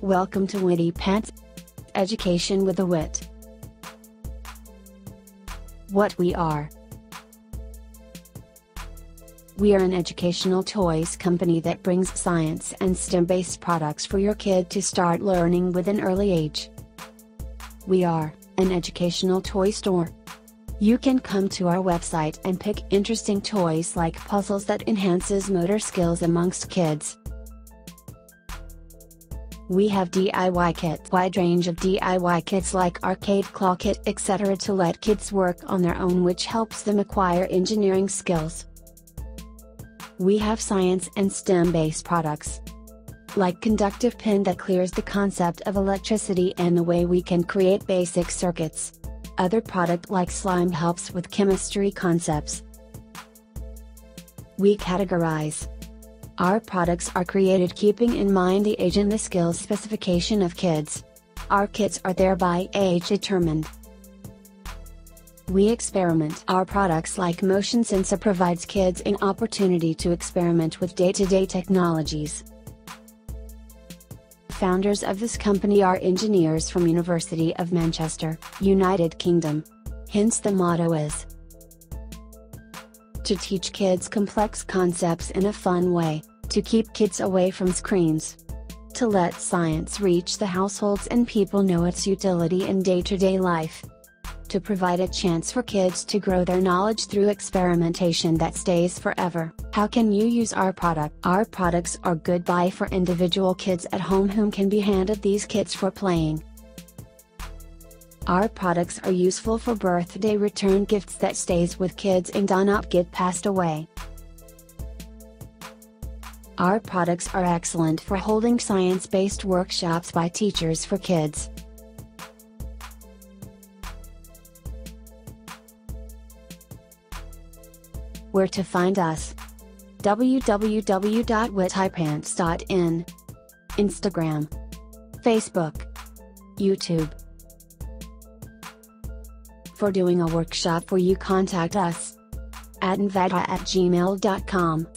Welcome to Witty Pants. Education with a wit. What we are. We are an educational toys company that brings science and STEM-based products for your kid to start learning with an early age. We are an educational toy store. You can come to our website and pick interesting toys like puzzles that enhances motor skills amongst kids. We have DIY kits, wide range of DIY kits like arcade claw kit etc. to let kids work on their own, which helps them acquire engineering skills. We have science and STEM-based products, like conductive pin that clears the concept of electricity and the way we can create basic circuits. Other product like slime helps with chemistry concepts. We categorize. Our products are created keeping in mind the age and the skills specification of kids. Our kits are thereby age determined. We experiment. Our products like motion sensor provides kids an opportunity to experiment with day-to-day technologies. Founders of this company are engineers from University of Manchester, United Kingdom. Hence the motto is to teach kids complex concepts in a fun way, to keep kids away from screens, to let science reach the households and people know its utility in day-to-day life, to provide a chance for kids to grow their knowledge through experimentation that stays forever. How can you use our product? Our products are good buy for individual kids at home whom can be handed these kits for playing. Our products are useful for birthday return gifts that stays with kids and do not get passed away. Our products are excellent for holding science-based workshops by teachers for kids. Where to find us? www.wittypants.in, Instagram, Facebook, YouTube. For doing a workshop where you contact us at invita@gmail.com.